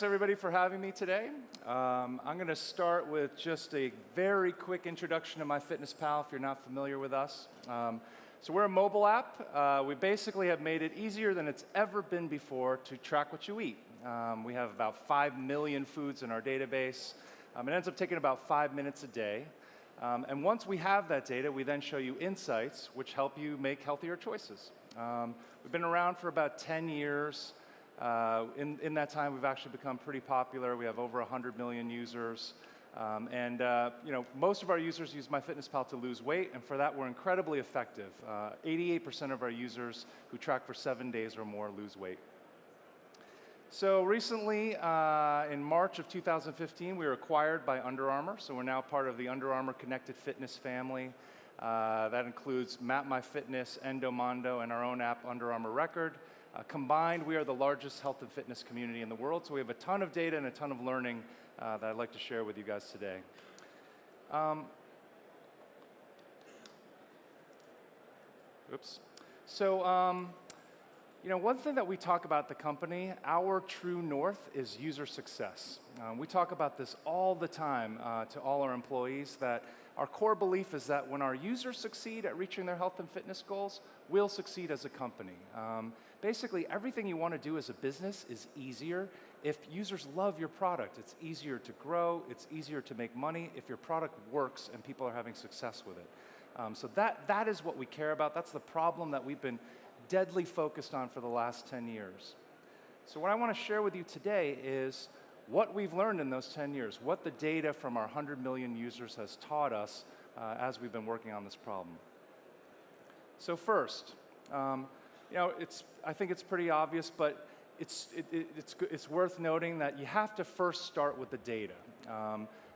thanks everybody for having me today. I'm going to start with just a very quick introduction to MyFitnessPal if you're not familiar with us. So we're a mobile app. We basically have made it easier than it's ever been before to track what you eat. We have about 5 million foods in our database. It ends up taking about 5 minutes a day. And once we have that data, we then show you insights which help you make healthier choices. We've been around for about 10 years. In that time, we've actually become pretty popular. We have over 100 million users. Most of our users use MyFitnessPal to lose weight, and for that, we're incredibly effective. 88% of our users who track for 7 days or more lose weight. So recently, in March of 2015, we were acquired by Under Armour. So we're now part of the Under Armour Connected Fitness family. That includes Map My Fitness, Endomondo, and our own app, Under Armour Record. Combined, we are the largest health and fitness community in the world, so we have a ton of data and a ton of learning that I'd like to share with you guys today. One thing that we talk about at the company, our true north is user success. We talk about this all the time to all our employees, that our core belief is that when our users succeed at reaching their health and fitness goals, we'll succeed as a company. Basically, everything you want to do as a business is easier if users love your product. It's easier to grow, it's easier to make money if your product works and people are having success with it. So that is what we care about. That's the problem that we've been deadly focused on for the last 10 years. So what I want to share with you today is what we've learned in those 10 years, what the data from our 100 million users has taught us as we've been working on this problem. So first, I think it's pretty obvious, but it's worth noting that you have to first start with the data.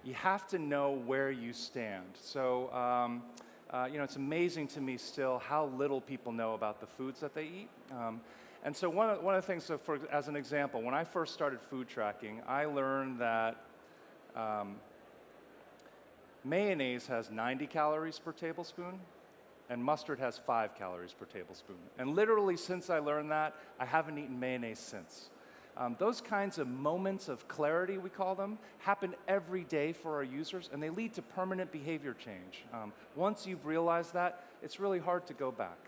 You have to know where you stand. So it's amazing to me still how little people know about the foods that they eat. And so one of the things, as an example, when I first started food tracking, I learned that mayonnaise has 90 calories per tablespoon, and mustard has 5 calories per tablespoon. And literally, since I learned that, I haven't eaten mayonnaise since. Those kinds of moments of clarity, we call them, happen every day for our users, and they lead to permanent behavior change. Once you've realized that, it's really hard to go back.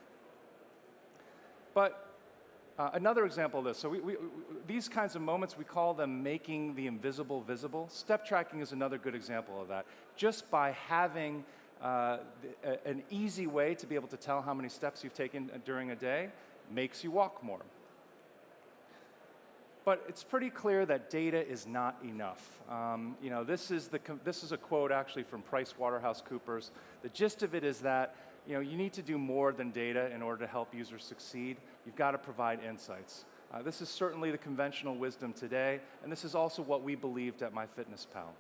But another example of this, so these kinds of moments, we call them making the invisible visible. Step tracking is another good example of that. Just by having an easy way to be able to tell how many steps you've taken during a day makes you walk more. But it's pretty clear that data is not enough. This is a quote actually from PricewaterhouseCoopers. The gist of it is that you need to do more than data in order to help users succeed. You've got to provide insights. This is certainly the conventional wisdom today, and this is also what we believed at MyFitnessPal.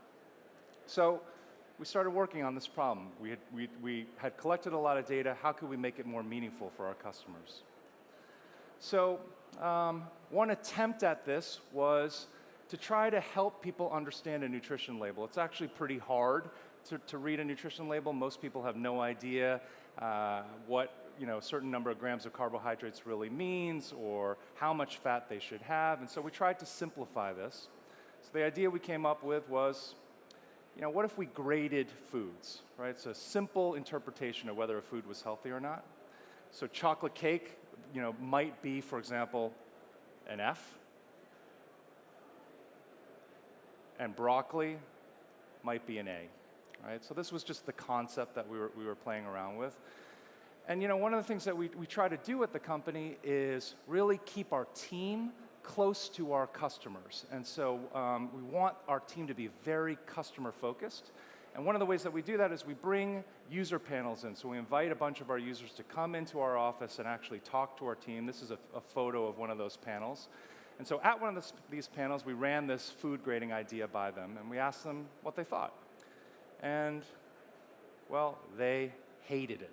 So we started working on this problem. We had collected a lot of data. How could we make it more meaningful for our customers? So one attempt at this was to try to help people understand a nutrition label. It's actually pretty hard to read a nutrition label. Most people have no idea what a certain number of grams of carbohydrates really means or how much fat they should have. And so we tried to simplify this. So the idea we came up with was, what if we graded foods, right? It's a simple interpretation of whether a food was healthy or not. So chocolate cake, might be, for example, an F. And broccoli might be an A, right? So this was just the concept that we were playing around with. And one of the things that we try to do at the company is really keep our team close to our customers. And so we want our team to be very customer focused. And one of the ways that we do that is we bring user panels in. So we invite a bunch of our users to come into our office and actually talk to our team. This is a photo of one of those panels. And so at one of these panels, we ran this food grading idea by them, and we asked them what they thought. And, well, they hated it.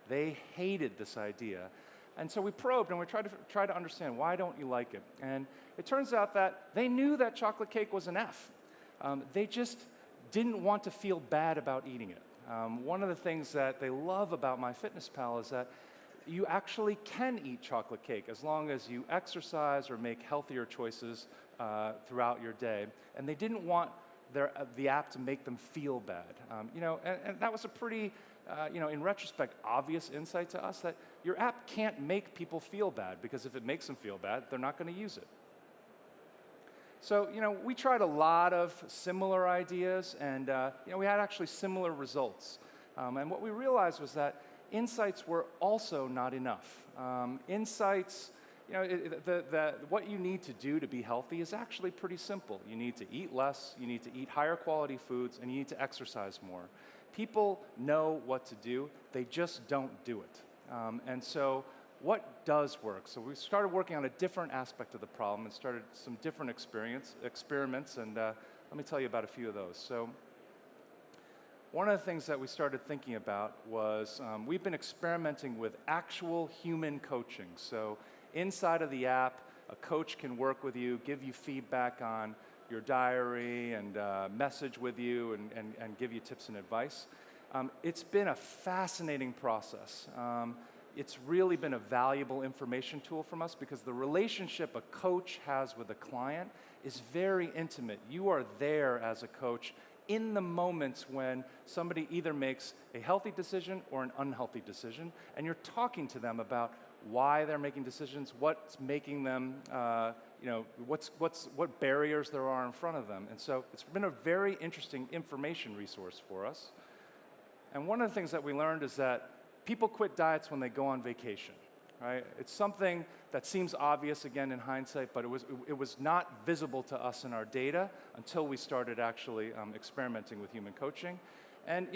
They hated this idea. And so we probed, and we tried to understand, why don't you like it? And it turns out that they knew that chocolate cake was an F. They just didn't want to feel bad about eating it. One of the things that they love about MyFitnessPal is that you actually can eat chocolate cake as long as you exercise or make healthier choices throughout your day, and they didn't want the app to make them feel bad. And that was a pretty, in retrospect, obvious insight to us that your app can't make people feel bad, because if it makes them feel bad, they're not going to use it. So, we tried a lot of similar ideas, and we had actually similar results. And what we realized was that insights were also not enough. Insights, what you need to do to be healthy is actually pretty simple. You need to eat less, you need to eat higher quality foods, and you need to exercise more. People know what to do, they just don't do it. And so what does work? So we started working on a different aspect of the problem and started some different experiments, and let me tell you about a few of those. So one of the things that we started thinking about was we've been experimenting with actual human coaching. So inside of the app, a coach can work with you, give you feedback on your diary, and message with you and give you tips and advice. It's been a fascinating process. It's really been a valuable information tool from us, because the relationship a coach has with a client is very intimate. You are there as a coach in the moments when somebody either makes a healthy decision or an unhealthy decision, and you're talking to them about why they're making decisions, what's making them, what barriers there are in front of them. And so it's been a very interesting information resource for us. And one of the things that we learned is that people quit diets when they go on vacation, right? It's something that seems obvious, again, in hindsight, but it was not visible to us in our data until we started actually experimenting with human coaching. And,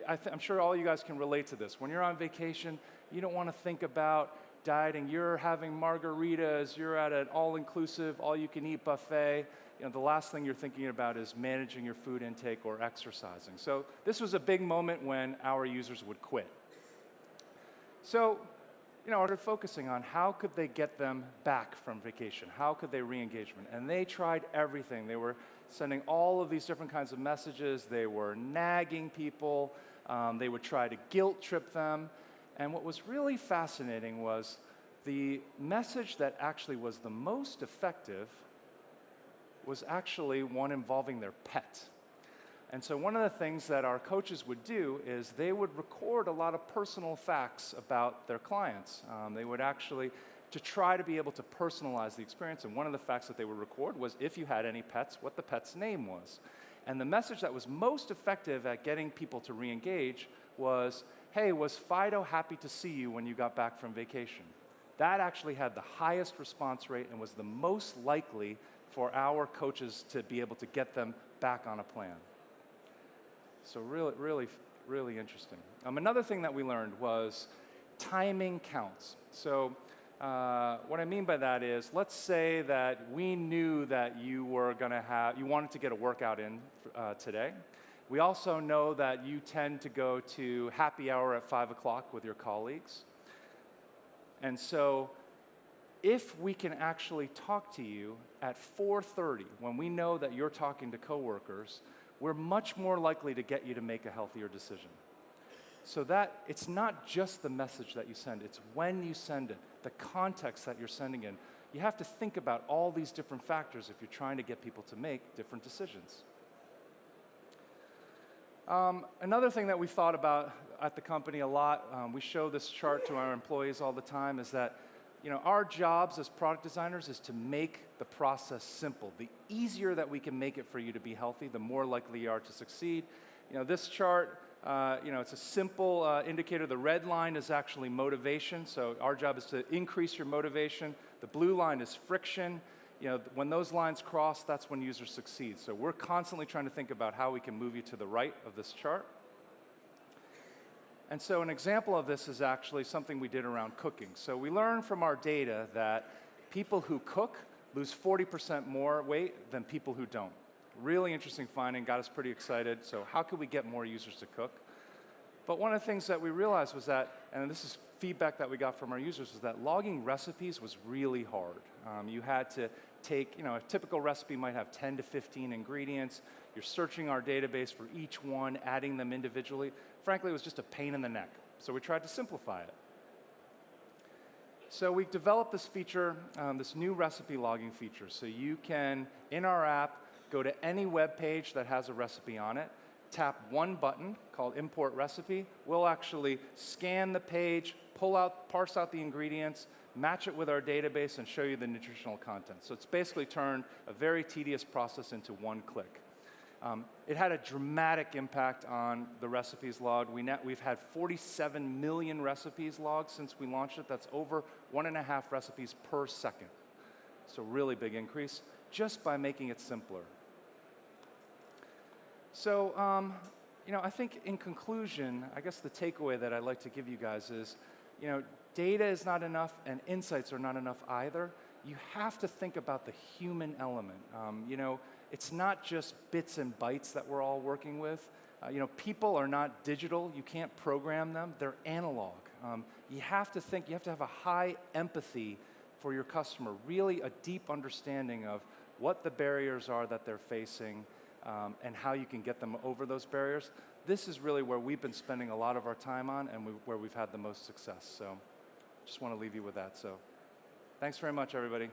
I'm sure all you guys can relate to this. When you're on vacation, you don't want to think about dieting. You're having margaritas, you're at an all-inclusive, all-you-can-eat buffet. The last thing you're thinking about is managing your food intake or exercising. So this was a big moment when our users would quit. So, we started focusing on how could they get them back from vacation? How could they re-engage them? And they tried everything. They were sending all of these different kinds of messages. They were nagging people. They would try to guilt trip them. And what was really fascinating was the message that actually was the most effective was actually one involving their pet. And so one of the things that our coaches would do is they would record a lot of personal facts about their clients. They would actually, to try to be able to personalize the experience, and one of the facts that they would record was if you had any pets, what the pet's name was. And the message that was most effective at getting people to re-engage was, hey, was Fido happy to see you when you got back from vacation? That actually had the highest response rate and was the most likely for our coaches to be able to get them back on a plan. So really interesting. Another thing that we learned was timing counts. So what I mean by that is, let's say that we knew that you wanted to get a workout in today. We also know that you tend to go to happy hour at 5 o'clock with your colleagues. And so if we can actually talk to you at 4:30, when we know that you're talking to coworkers, we're much more likely to get you to make a healthier decision. So that it's not just the message that you send, it's when you send it, the context that you're sending in. You have to think about all these different factors if you're trying to get people to make different decisions. Another thing that we thought about at the company a lot, we show this chart to our employees all the time, is that our jobs as product designers is to make the process simple. The easier that we can make it for you to be healthy, the more likely you are to succeed. This chart, it's a simple indicator. The red line is actually motivation, so our job is to increase your motivation. The blue line is friction. When those lines cross, that's when users succeed. So we're constantly trying to think about how we can move you to the right of this chart. And so an example of this is actually something we did around cooking. So we learned from our data that people who cook lose 40% more weight than people who don't. Really interesting finding, got us pretty excited. So how could we get more users to cook? But one of the things that we realized was that, and this is feedback that we got from our users, is that logging recipes was really hard. You had to take, a typical recipe might have 10 to 15 ingredients. You're searching our database for each one, adding them individually. Frankly, it was just a pain in the neck. So we tried to simplify it. So we've developed this feature, this new recipe logging feature. So you can, in our app, go to any web page that has a recipe on it, tap one button called Import Recipe. We'll actually scan the page, parse out the ingredients, match it with our database, and show you the nutritional content. So it's basically turned a very tedious process into one click. It had a dramatic impact on the recipes logged. We've had 47 million recipes logged since we launched it. That's over 1.5 recipes per second. So really big increase just by making it simpler. So, I think in conclusion, I guess the takeaway that I'd like to give you guys is, data is not enough and insights are not enough either. You have to think about the human element. It's not just bits and bytes that we're all working with. People are not digital. You can't program them. They're analog. You have to think, you have to have a high empathy for your customer, really a deep understanding of what the barriers are that they're facing, and how you can get them over those barriers. This is really where we've been spending a lot of our time on and where we've had the most success. So just want to leave you with that. So thanks very much, everybody.